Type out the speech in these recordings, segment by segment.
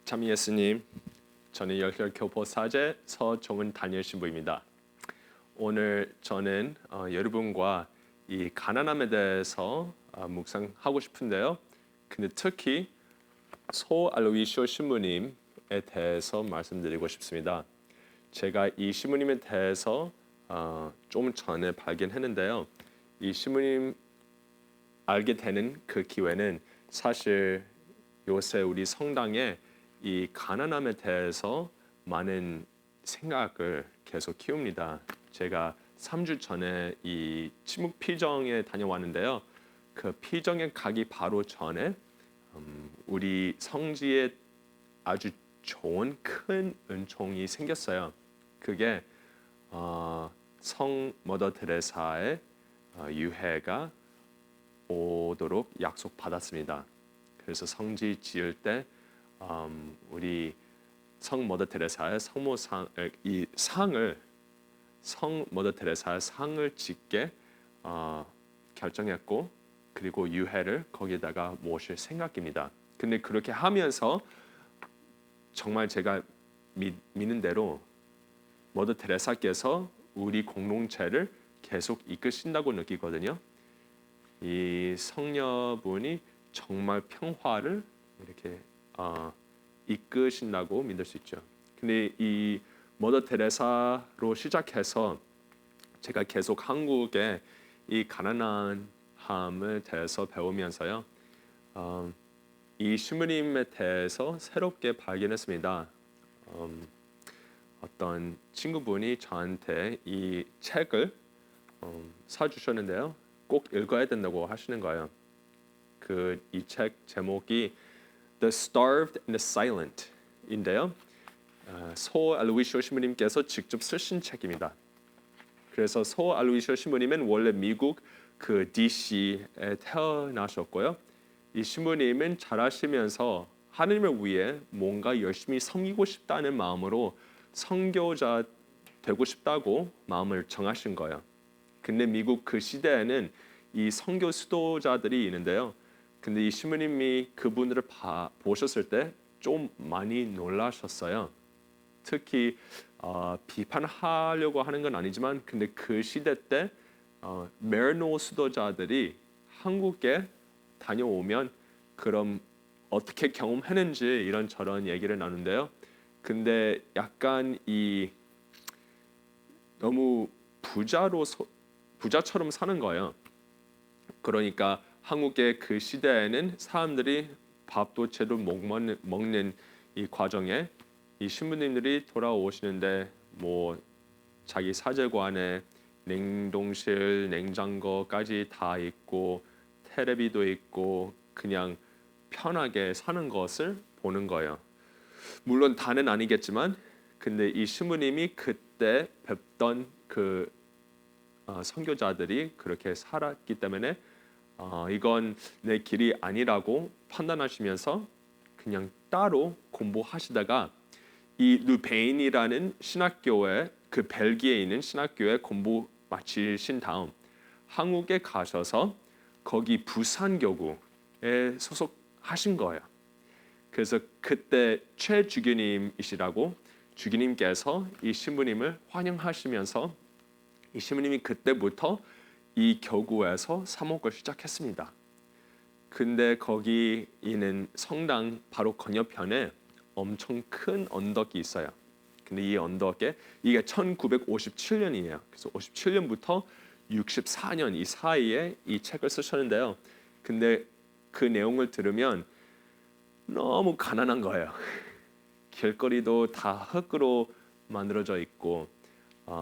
참 예수님, 저는 열혈교포 사제 서종은 다니엘 신부입니다. 오늘 저는 여러분과 이 가난함에 대해서 묵상하고 싶은데요. 근데 특히 소 알로이시오 신부님에 대해서 말씀드리고 싶습니다. 제가 이 신부님에 대해서 좀 전에 발견했는데요. 이 신부님 알게 되는 그 기회는 사실 요새 우리 성당에 이 가난함에 대해서 많은 생각을 계속 키웁니다. 제가 3주 전에 이 치묵 피정에 다녀왔는데요. 그 피정에 가기 바로 전에 우리 성지에 아주 좋은 큰 은총이 생겼어요. 그게 성 머더 테레사의 유해가 오도록 약속받았습니다. 그래서 성지 지을 때 우리 성 머더 테레사의 성모상 이 상을 성 머더 테레사의 상을 짓게 결정했고, 그리고 유해를 거기다가 모실 생각입니다. 근데 그렇게 하면서 정말 제가 믿는 대로 머더 테레사께서 우리 공동체를 계속 이끄신다고 느끼거든요. 이 성녀분이 정말 평화를 이렇게 이끄신다고 믿을 수 있죠. 근데 이 머더 테레사로 시작해서 제가 계속 한국의 이 가난함에 대해서 배우면서요, 이 신부님에 대해서 새롭게 발견했습니다. 어떤 친구분이 저한테 이 책을 사주셨는데요. 꼭 읽어야 된다고 하시는 거예요. 그 이 책 제목이 The Starved and the Silent인데요. 소 알로이시오 신부님께서 직접 쓰신 책입니다. 그래서 소 알로이시오 신부님은 원래 미국 그 DC에 태어나셨고요. 이 신부님은 자라시면서 하나님을 위해 뭔가 열심히 섬기고 싶다는 마음으로 선교자 되고 싶다고 마음을 정하신 거예요. 근데 미국 그 시대에는 이 선교 수도자들이 있는데요. 근데 이 신부님이 그분들을 보셨을 때 좀 많이 놀라셨어요. 특히 비판하려고 하는 건 아니지만, 근데 그 시대 때 메르노 수도자들이 한국에 다녀오면 그럼 어떻게 경험했는지 이런저런 얘기를 나누는데요. 근데 약간 이 너무 부자처럼 사는 거예요. 그러니까 한국의 그 시대에는 사람들이 밥도 제대로 못 먹는 이 과정에 이 신부님들이 돌아오시는데 뭐 자기 사제관에 냉동실, 냉장고까지 다 있고 테레비도 있고 그냥 편하게 사는 것을 보는 거예요. 물론 다는 아니겠지만, 근데 이 신부님이 그때 뵙던 그 선교자들이 그렇게 살았기 때문에 이건 내 길이 아니라고 판단하시면서 그냥 따로 공부하시다가 이 르베인이라는 신학교에, 그 벨기에에 있는 신학교에 공부 마치신 다음 한국에 가셔서 거기 부산교구에 소속하신 거예요. 그래서 그때 최 주교님이시라고 주교님께서 이 신부님을 환영하시면서 이 신부님이 그때부터 이 교구에서 사목을 시작했습니다. 근데 거기 있는 성당 바로 건너편에 엄청 큰 언덕이 있어요. 근데 이 언덕에 이게 1957년이에요. 그래서 57년부터 64년 이 사이에 이 책을 쓰셨는데요. 근데 그 내용을 들으면 너무 가난한 거예요. 길거리도 다 흙으로 만들어져 있고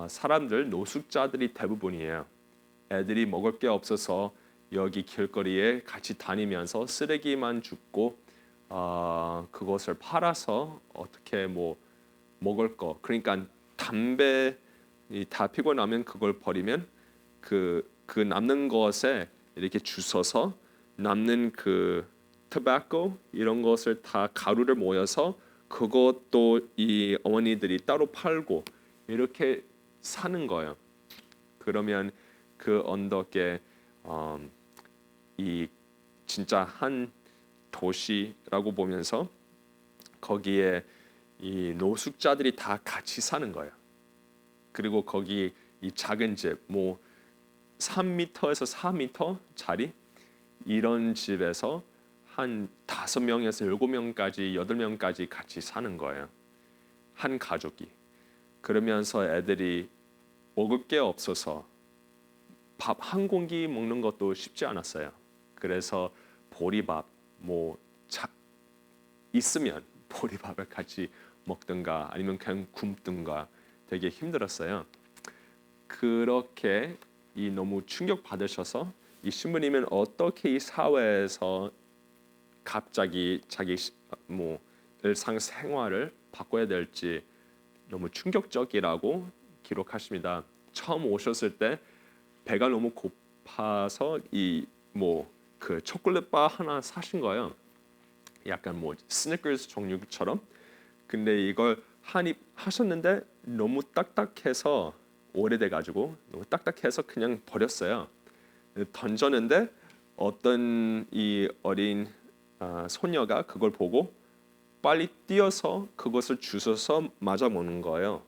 사람들 노숙자들이 대부분이에요. 애들이 먹을 게 없어서 여기 길거리에 같이 다니면서 쓰레기만 줍고 그것을 팔아서 어떻게 뭐 먹을 거, 그러니까 담배 다 피고 나면 그걸 버리면 그 남는 것에 이렇게 주워서 남는 그 tobacco 이런 것을 다 가루를 모여서 그것도 이 어머니들이 따로 팔고 이렇게 사는 거예요. 그러면 그 언덕에 이 진짜 한 도시라고 보면서 거기에 이 노숙자들이 다 같이 사는 거예요. 그리고 거기 이 작은 집, 뭐 3m에서 4m짜리 이런 집에서 한 5명에서 7명까지 8명까지 같이 사는 거예요. 한 가족이. 그러면서 애들이 먹을 게 없어서 밥 한 공기 먹는 것도 쉽지 않았어요. 그래서 보리밥 뭐 있으면 보리밥을 같이 먹든가 아니면 그냥 굶든가 되게 힘들었어요. 그렇게 이 너무 충격 받으셔서 이 신부님은 어떻게 이 사회에서 갑자기 자기 뭐 일상 생활을 바꿔야 될지 너무 충격적이라고 기록하십니다. 처음 오셨을 때 배가 너무 고파서 이 뭐 그 초콜릿바 하나 사신 거예요. 약간 뭐 스니커스 종류처럼. 근데 이걸 한 입 하셨는데 너무 딱딱해서 오래돼 가지고 너무 딱딱해서 그냥 버렸어요. 던졌는데 어떤 이 어린 소녀가 그걸 보고 빨리 뛰어서 그것을 주워서 맞아 먹는 거예요.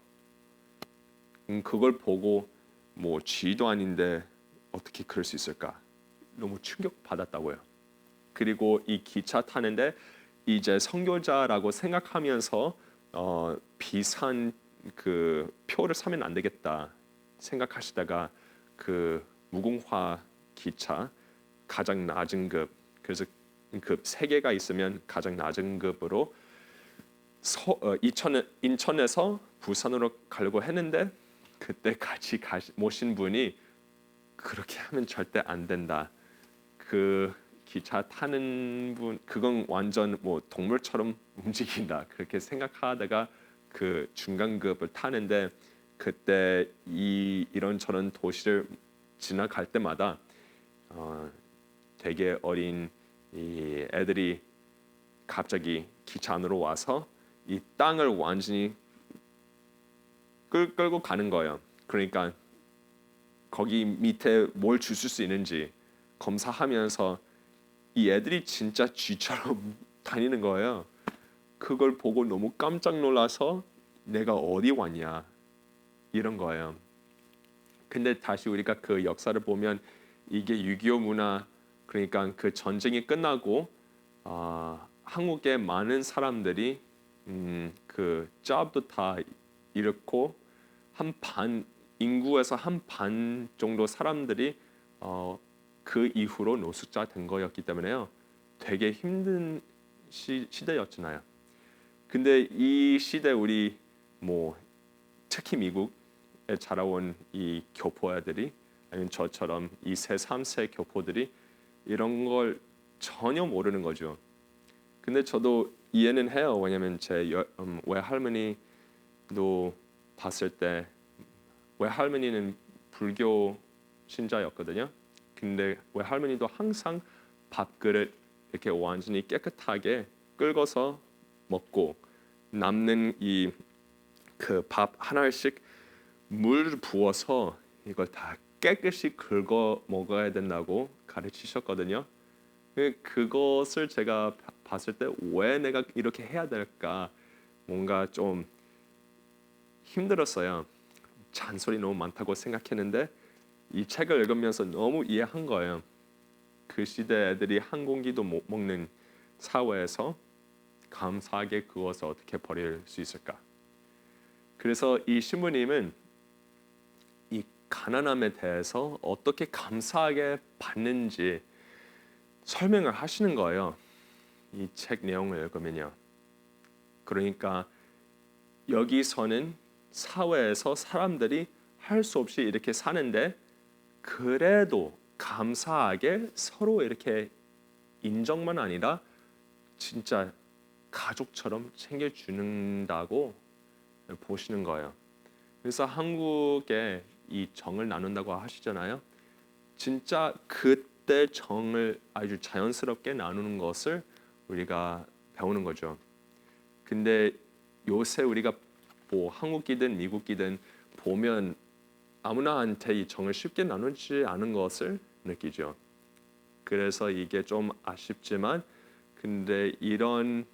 그걸 보고 뭐 쥐도 아닌데 어떻게 그럴 수 있을까? 너무 충격 받았다고요. 그리고 이 기차 타는데 이제 선교자라고 생각하면서 비싼 그 표를 사면 안 되겠다 생각하시다가 그 무궁화 기차 가장 낮은 급, 그래서 급 3개가 있으면 가장 낮은 급으로 인천에서 부산으로 가려고 했는데 그때 같이 모신 분이 그렇게 하면 절대 안 된다. 그 기차 타는 분 그건 완전 뭐 동물처럼 움직인다 그렇게 생각하다가 그 중간급을 타는데 그때 이런저런 도시를 지나갈 때마다 되게 어린 이 애들이 갑자기 기차 안으로 와서 이 땅을 완전히 끌고 가는 거예요. 그러니까 거기 밑에 뭘 주실 수 있는지 검사하면서 이 애들이 진짜 쥐처럼 다니는 거예요. 그걸 보고 너무 깜짝 놀라서 내가 어디 왔냐 이런 거예요. 근데 다시 우리가 그 역사를 보면 이게 6.25 문화 그러니까 그 전쟁이 끝나고 한국의 많은 사람들이 그 잡도 다 잃고 한 반 인구에서 한 반 정도 사람들이 그 이후로 노숙자 된 거였기 때문에요. 되게 힘든 시대였잖아요. 근데 이 시대 우리 뭐 특히 미국에 자라온 이 교포애들이 아니면 저처럼 2세, 3세 교포들이 이런 걸 전혀 모르는 거죠. 근데 저도 이해는 해요. 왜냐면 제 외할머니도 봤을 때 외할머니는 불교 신자였거든요. 근데 외할머니도 항상 밥그릇 이렇게 완전히 깨끗하게 끓여서 먹고 남는 이 그 밥 하나씩 물 부어서 이걸 다 깨끗이 긁어 먹어야 된다고 가르치셨거든요. 그것을 제가 봤을 때 왜 내가 이렇게 해야 될까 뭔가 좀 힘들었어요. 잔소리 너무 많다고 생각했는데 이 책을 읽으면서 너무 이해한 거예요. 그 시대 애들이 한 공기도 못 먹는 사회에서 감사하게 그것을 어떻게 버릴 수 있을까? 그래서 이 신부님은 이 가난함에 대해서 어떻게 감사하게 받는지 설명을 하시는 거예요. 이 책 내용을 읽으면요. 그러니까 여기서는 사회에서 사람들이 할 수 없이 이렇게 사는데 그래도 감사하게 서로 이렇게 인정만 아니라 진짜 가족처럼 챙겨주는다고 보시는 거예요. 그래서 한국에 이 정을 나눈다고 하시잖아요. 진짜 그때 정을 아주 자연스럽게 나누는 것을 우리가 배우는 거죠. 근데 요새 우리가 뭐 한국이든 미국이든 보면 아무나한테 이 정을 쉽게 나누지 않은 것을 느끼죠. 그래서 이게 좀 아쉽지만 근데 이런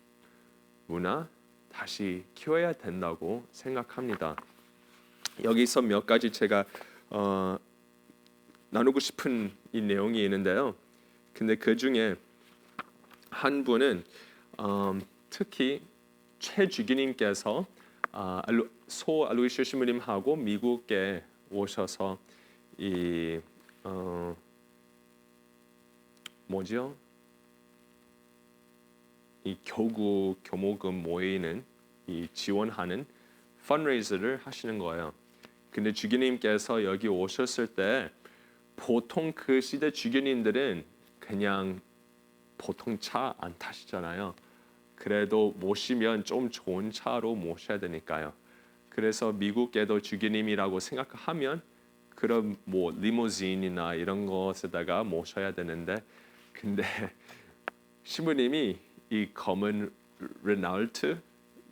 문화 다시 키워야 된다고 생각합니다. 여기서 몇 가지 제가 나누고 싶은 이 내용이 있는데요. 근데 그 중에 한 분은 특히 최 주기님께서 소 알로이시오 신부님하고 미국에 오셔서 이 뭐죠? 이 교구 교모금 모이는 이 지원하는 펀레이즈를 하시는 거예요. 근데 주기님께서 여기 오셨을 때 보통 그 시대 주기님들은 그냥 보통 차 안 타시잖아요. 그래도 모시면 좀 좋은 차로 모셔야 되니까요. 그래서 미국에도 주기님이라고 생각하면 그런 뭐 리무진이나 이런 것에다가 모셔야 되는데, 근데 신부님이 이 검은 르나울트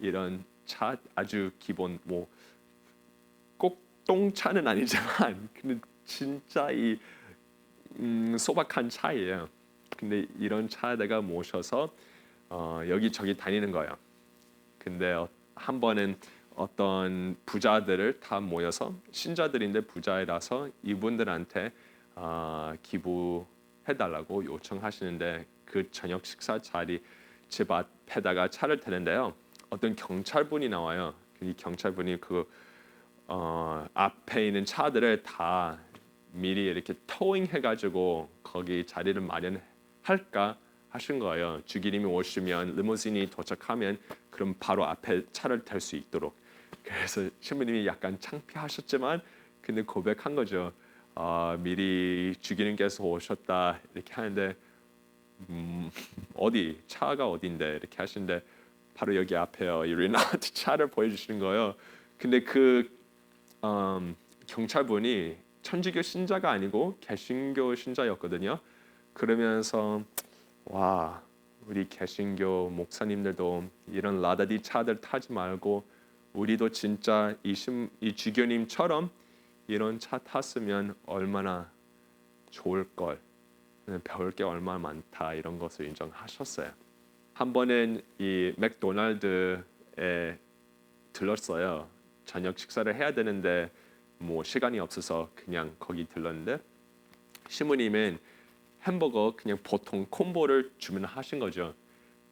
이런 차 아주 기본 뭐 꼭 똥차는 아니지만 근데 진짜 이 소박한 차예요. 근데 이런 차에다가 모셔서 여기저기 다니는 거예요. 근데 한 번은 어떤 부자들을 다 모여서 신자들인데 부자라서 이분들한테 기부해달라고 요청하시는데 그 저녁 식사 자리 집 앞에다가 차를 대는데요. 어떤 경찰분이 나와요. 이 경찰분이 그 앞에 있는 차들을 다 미리 이렇게 토잉해가지고 거기 자리를 마련할까 하신 거예요. 주기님이 오시면 리무진이 도착하면 그럼 바로 앞에 차를 댈 수 있도록. 그래서 신부님이 약간 창피하셨지만 근데 고백한 거죠. 미리 주기님께서 오셨다 이렇게 하는데 어디 차가 어딘데 이렇게 하시는데 바로 여기 앞에요. 이 리나트 차를 보여주시는 거예요. 근데 그 경찰분이 천주교 신자가 아니고 개신교 신자였거든요. 그러면서 와, 우리 개신교 목사님들도 이런 라다디 차들 타지 말고 우리도 진짜 이 주교님처럼 이런 차 탔으면 얼마나 좋을 걸, 배울 게 얼마나 많다 이런 것을 인정하셨어요. 한 번은 이 맥도날드에 들렀어요. 저녁 식사를 해야 되는데 뭐 시간이 없어서 그냥 거기 들렀는데 신부님은 햄버거 그냥 보통 콤보를 주문하신 거죠.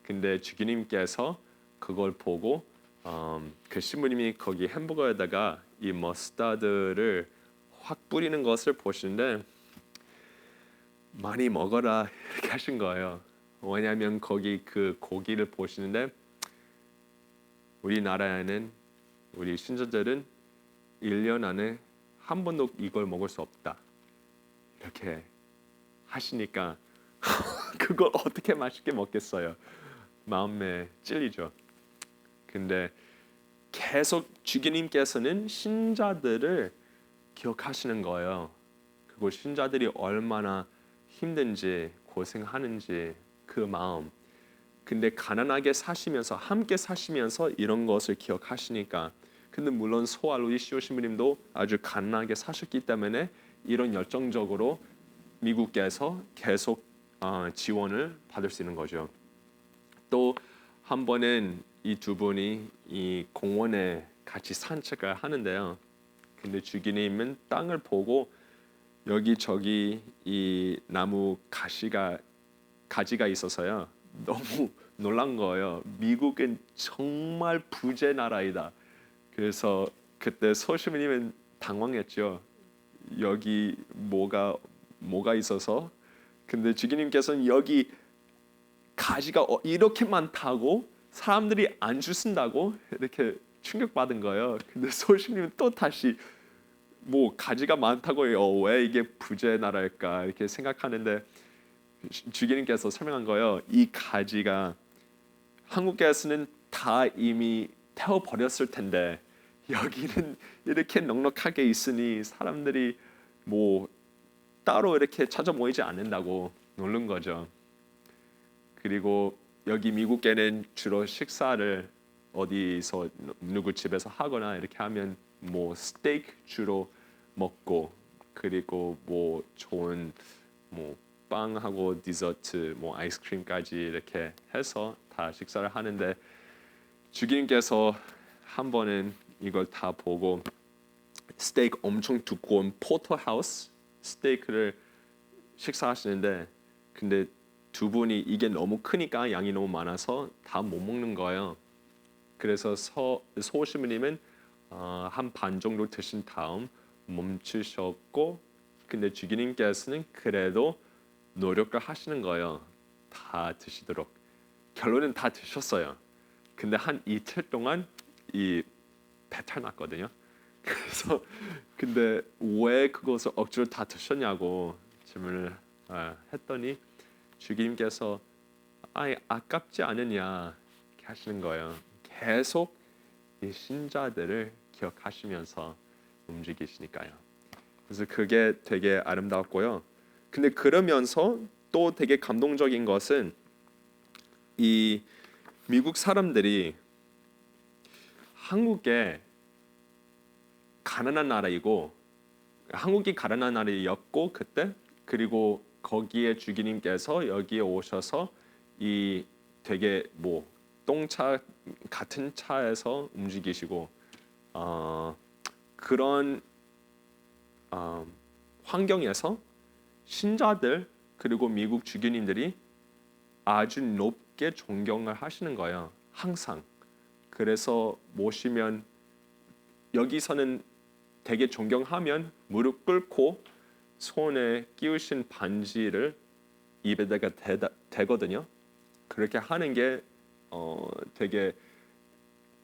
근데 주기님께서 그걸 보고 그 신부님이 거기 햄버거에다가 이 머스타드를 확 뿌리는 것을 보시는데 많이 먹어라 이렇게 하신 거예요. 왜냐하면 거기 그 고기를 보시는데 우리나라에는 우리 신자들은 1년 안에 한 번도 이걸 먹을 수 없다 이렇게 하시니까 그걸 어떻게 맛있게 먹겠어요. 마음에 찔리죠. 근데 계속 주기님께서는 신자들을 기억하시는 거예요. 그리고 신자들이 얼마나 힘든지 고생하는지 그 마음. 근데 가난하게 사시면서 함께 사시면서 이런 것을 기억하시니까. 근데 물론 소알로이시오 신부님도 아주 가난하게 사셨기 때문에 이런 열정적으로 미국에서 계속 지원을 받을 수 있는 거죠. 또 한 번은 이 두 분이 이 공원에 같이 산책을 하는데요. 근데 주기님은 땅을 보고 여기저기 이 나무 가지가 있어서요. 너무 놀란 거예요. 미국은 정말 부재 나라이다. 그래서 그때 소시민님은 당황했죠. 여기 뭐가 있어서. 근데 주기님께서는 여기 가지가 이렇게 많다고 사람들이 안 주신다고 이렇게 충격받은 거예요. 근데 소시님은 또 다시 뭐 가지가 많다고요. 왜 이게 부재 나라일까 이렇게 생각하는데 주기님께서 설명한 거예요. 이 가지가 한국에서는 다 이미 태워 버렸을 텐데 여기는 이렇게 넉넉하게 있으니 사람들이 뭐 따로 이렇게 찾아 모이지 않는다고 놀란 거죠. 그리고 여기 미국에는 주로 식사를 어디서 누구 집에서 하거나 이렇게 하면 뭐 스테이크 주로 먹고 그리고 뭐 좋은 뭐 빵하고 디저트 뭐 아이스크림까지 이렇게 해서 다 식사를 하는데 주기님께서 한 번은 이걸 다 보고 스테이크 엄청 두꺼운 포터하우스 스테이크를 식사하시는데 근데 두 분이 이게 너무 크니까 양이 너무 많아서 다 못 먹는 거예요. 그래서 소시무님은 한 반 정도 드신 다음 멈추셨고 근데 주기님께서는 그래도 노력을 하시는 거예요. 다 드시도록. 결론은 다 드셨어요. 근데 한 이틀 동안 이 배탈 났거든요. 그래서 근데 왜 그것을 억지로 다 드셨냐고 질문을 했더니 주기님께서 아깝지 않으냐 이렇게 하시는 거예요. 계속 이 신자들을 기억하시면서 움직이시니까요. 그래서 그게 되게 아름답고요. 근데 그러면서 또 되게 감동적인 것은 이 미국 사람들이 한국에 가난한 나라이고 한국이 가난한 나라였고 그때 그리고 거기에 주기님께서 여기에 오셔서 이 되게 뭐 똥차 같은 차에서 움직이시고 그런 환경에서 신자들 그리고 미국 주교님들이 아주 높게 존경을 하시는 거예요. 항상. 그래서 모시면 여기서는 되게 존경하면 무릎 꿇고 손에 끼우신 반지를 입에다가 대거든요. 그렇게 하는 게 되게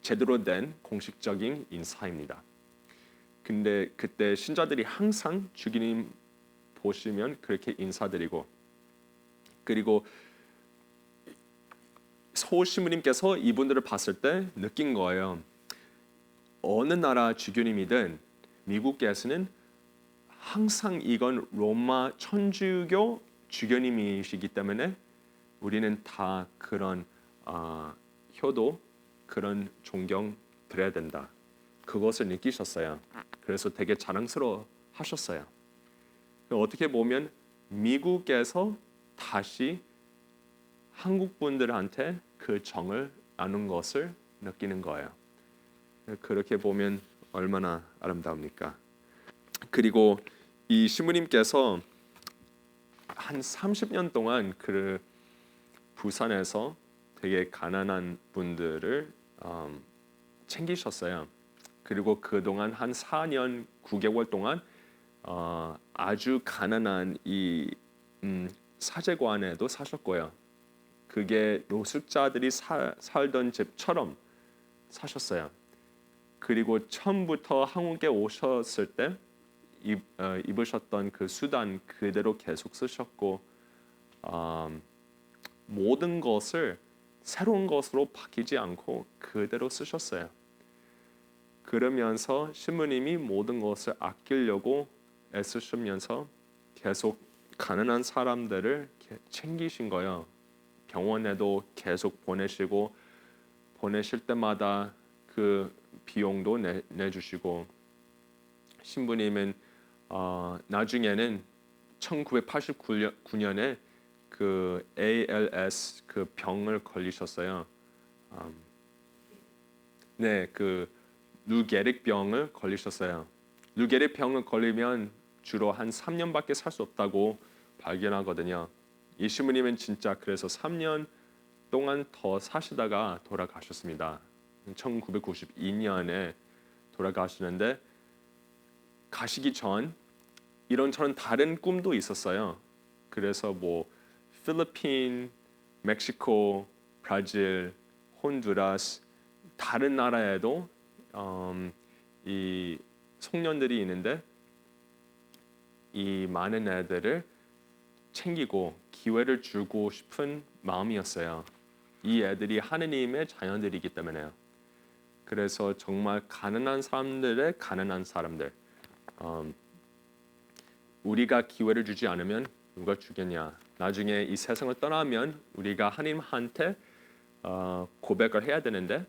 제대로 된 공식적인 인사입니다. 근데 그때 신자들이 항상 주기님 보시면 그렇게 인사드리고 그리고 소시무님께서 이분들을 봤을 때 느낀 거예요. 어느 나라 주교님이든 미국에서는 항상 이건 로마 천주교 주교님이시기 때문에 우리는 다 그런 효도 그런 존경 드려야 된다. 그것을 느끼셨어요. 그래서 되게 자랑스러워 하셨어요. 어떻게 보면 미국에서 다시 한국 분들한테 그 정을 나눈 것을 느끼는 거예요. 그렇게 보면 얼마나 아름다웁니까? 그리고 이 시무님께서 한 30년 동안 그 부산에서 되게 가난한 분들을 챙기셨어요. 그리고 그동안 한 4년 9개월 동안 아주 가난한 이 사제관에도 사셨고요. 그게 노숙자들이 살던 집처럼 사셨어요. 그리고 처음부터 한국에 오셨을 때 입으셨던 그 수단 그대로 계속 쓰셨고 모든 것을 새로운 것으로 바뀌지 않고 그대로 쓰셨어요. 그러면서 신부님이 모든 것을 아끼려고 애쓰시면서 계속 가난한 사람들을 챙기신 거예요. 병원에도 계속 보내시고 보내실 때마다 그 비용도 내주시고 신부님은 나중에는 1989년에 그 ALS 그 병을 걸리셨어요. 네, 그 루게릭 병을 걸리셨어요. 루게릭 병을 걸리면 주로 한 3년밖에 살 수 없다고 발견하거든요. 이 신부님은 진짜 그래서 3년 동안 더 사시다가 돌아가셨습니다. 1992년에 돌아가시는데 가시기 전 이런저런 다른 꿈도 있었어요. 그래서 뭐 필리핀, 멕시코, 브라질, 혼두라스 다른 나라에도 이 송년들이 있는데 이 많은 애들을 챙기고 기회를 주고 싶은 마음이었어요. 이 애들이 하느님의 자녀들이기 때문에요. 그래서 정말 가난한 사람들의 가난한 사람들 우리가 기회를 주지 않으면 누가 주겠냐. 나중에 이 세상을 떠나면 우리가 하나님한테 고백을 해야 되는데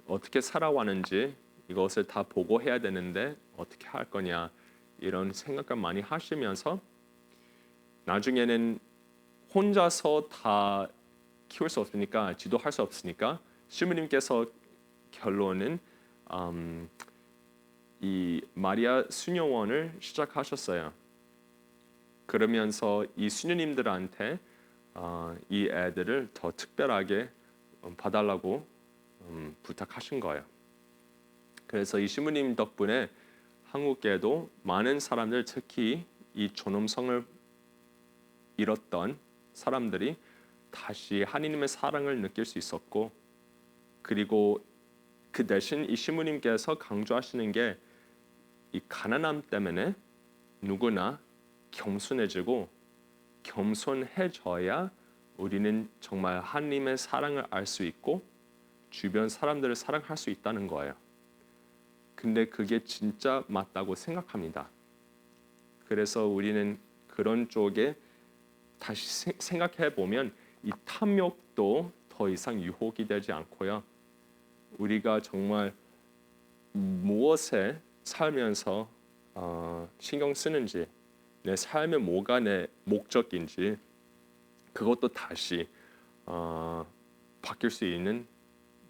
어떻게 살아왔는지 이것을 다 보고해야 되는데 어떻게 할 거냐 이런 생각을 많이 하시면서 나중에는 혼자서 다 키울 수 없으니까 지도할 수 없으니까 시부님께서 결론은 이 마리아 수녀원을 시작하셨어요. 그러면서 이 수녀님들한테 이 애들을 더 특별하게 봐달라고 부탁하신 거예요. 그래서 이 신부님 덕분에 한국에도 많은 사람들, 특히 이 존엄성을 잃었던 사람들이 다시 하느님의 사랑을 느낄 수 있었고, 그리고 그 대신 이 신부님께서 강조하시는 게 이 가난함 때문에 누구나 겸손해지고, 겸손해져야 우리는 정말 하나님의 사랑을 알 수 있고 주변 사람들을 사랑할 수 있다는 거예요. 근데 그게 진짜 맞다고 생각합니다. 그래서 우리는 그런 쪽에 다시 생각해 보면 이 탐욕도 더 이상 유혹이 되지 않고요. 우리가 정말 무엇에 살면서 신경 쓰는지, 내 삶의 뭐가 내 목적인지, 그것도 다시 바뀔 수 있는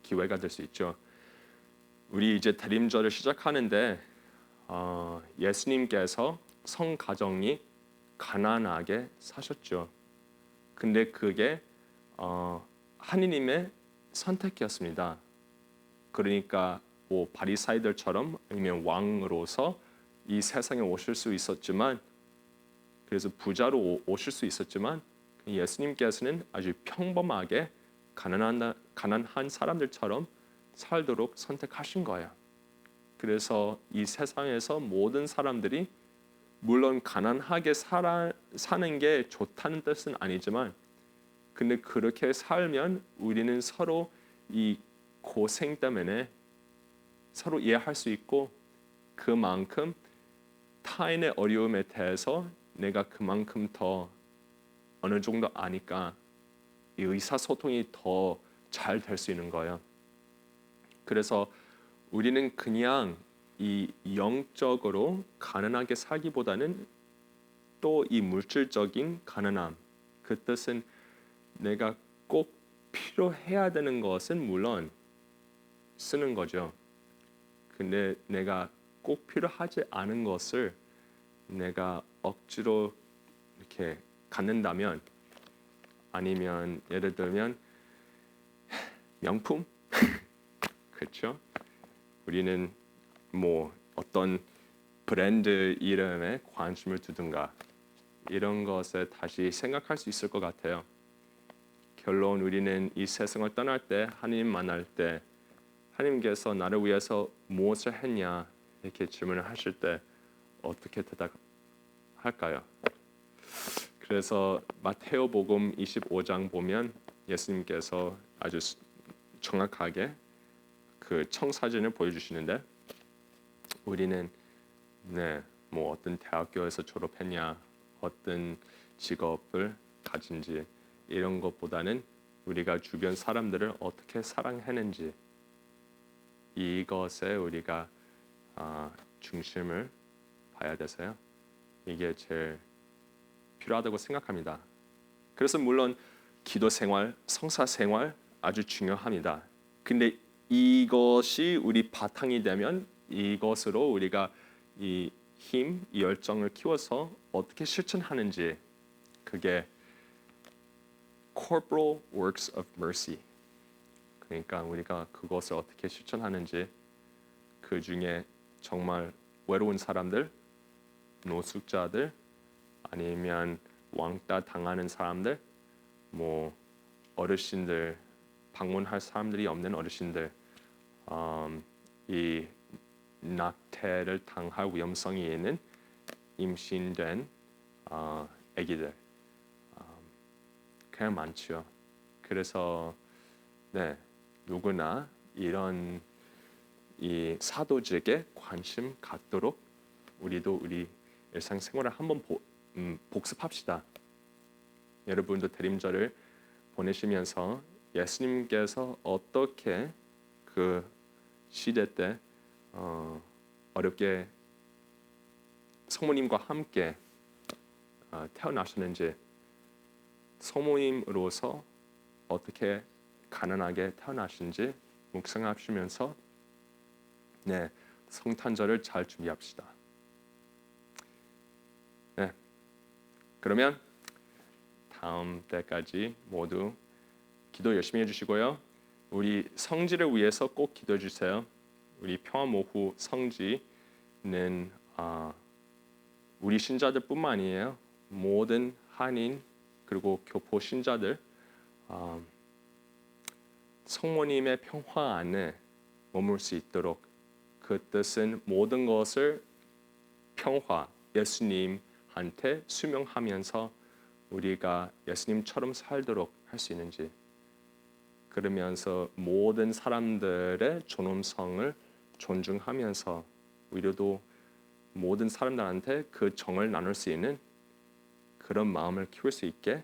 기회가 될 수 있죠. 우리 이제 대림절을 시작하는데 예수님께서 성가정이 가난하게 사셨죠. 근데 그게 하느님의 선택이었습니다. 그러니까 뭐 바리사이들처럼 아니면 왕으로서 이 세상에 오실 수 있었지만, 그래서 부자로 오실 수 있었지만, 예수님께서는 아주 평범하게 가난한 사람들처럼 살도록 선택하신 거예요. 그래서 이 세상에서 모든 사람들이 물론 가난하게 사는 게 좋다는 뜻은 아니지만, 근데 그렇게 살면 우리는 서로 이 고생 때문에 서로 이해할 수 있고, 그만큼 타인의 어려움에 대해서 내가 그만큼 더 어느 정도 아니까 이 의사소통이 더 잘 될 수 있는 거예요. 그래서 우리는 그냥 이 영적으로 가난하게 살기보다는 또 이 물질적인 가난함, 그 뜻은 내가 꼭 필요해야 되는 것은 물론 쓰는 거죠. 근데 내가 꼭 필요하지 않은 것을 내가 억지로 이렇게 갖는다면, 아니면 예를 들면 명품, 그렇죠? 우리는 뭐 어떤 브랜드 이름에 관심을 두든가 이런 것에 다시 생각할 수 있을 것 같아요. 결론 우리는 이 세상을 떠날 때, 하나님 만날 때 하나님께서 나를 위해서 무엇을 했냐 이렇게 질문을 하실 때 어떻게 대답할까요? 그래서 마태오복음 25장 보면 예수님께서 아주 정확하게 그 청사진을 보여주시는데, 우리는 뭐 어떤 대학교에서 졸업했냐, 어떤 직업을 가진지 이런 것보다는 우리가 주변 사람들을 어떻게 사랑했는지, 이것에 우리가 중심을 봐야 돼서요. 이게 제일 필요하다고 생각합니다. 그래서 물론 기도 생활, 성사 생활 아주 중요합니다. 근데 이것이 우리 바탕이 되면 이것으로 우리가 이 힘, 이 열정을 키워서 어떻게 실천하는지, 그게 corporal works of mercy. 그러니까 우리가 그것을 어떻게 실천하는지, 그 중에 정말 외로운 사람들, 노숙자들, 아니면 왕따 당하는 사람들, 뭐 어르신들, 방문할 사람들이 없는 어르신들, 이 낙태를 당할 위험성이 있는 임신된 아기들, 그냥 많죠. 그래서 누구나 이런 이 사도직에 관심 갖도록 우리도 우리 일상생활을 한번 복습합시다. 여러분도 대림절을 보내시면서 예수님께서 어떻게 그 시대 때 어렵게 성모님과 함께 태어나셨는지, 성모님으로서 어떻게 가난하게 태어나신지 묵상하시면서 네, 성탄절을 잘 준비합시다. 네, 그러면 다음 때까지 모두 기도 열심히 해주시고요. 우리 성지를 위해서 꼭 기도해 주세요. 우리 평화모후 성지는 우리 신자들뿐만 아니에요. 모든 한인 그리고 교포 신자들 성모님의 평화 안에 머물 수 있도록 그 뜻은 모든 것을 평화 예수님한테 수명하면서 우리가 예수님처럼 살도록 할 수 있는지 그러면서 모든 사람들의 존엄성을 존중하면서 우리도 모든 사람들한테 그 정을 나눌 수 있는 그런 마음을 키울 수 있게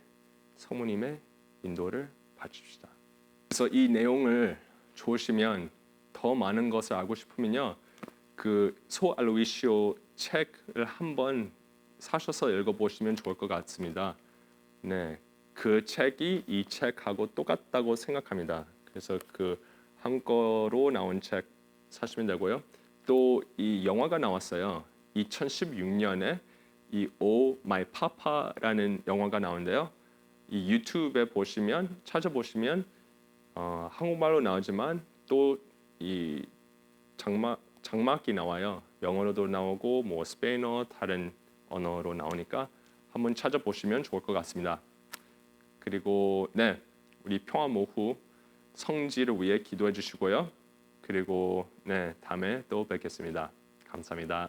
성모님의 인도를 받읍시다. 그래서 이 내용을 좋으시면 더 많은 것을 알고 싶으면요, 그 소 알로이시오 책을 한번 사셔서 읽어보시면 좋을 것 같습니다. 네, 그 책이 이 책하고 똑같다고 생각합니다. 그래서 그 한국어로 나온 책 사시면 되고요. 또 이 영화가 나왔어요. 2016년에 이 오 마이 파파라는 영화가 나오는데요. 이 유튜브에 보시면 찾아보시면 한국말로 나오지만 또 이 장막이 나와요. 영어로도 나오고 뭐 스페인어 다른 언어로 나오니까 한번 찾아보시면 좋을 것 같습니다. 그리고 네, 우리 평화모후 성지를 위해 기도해 주시고요. 그리고 네, 다음에 또 뵙겠습니다. 감사합니다.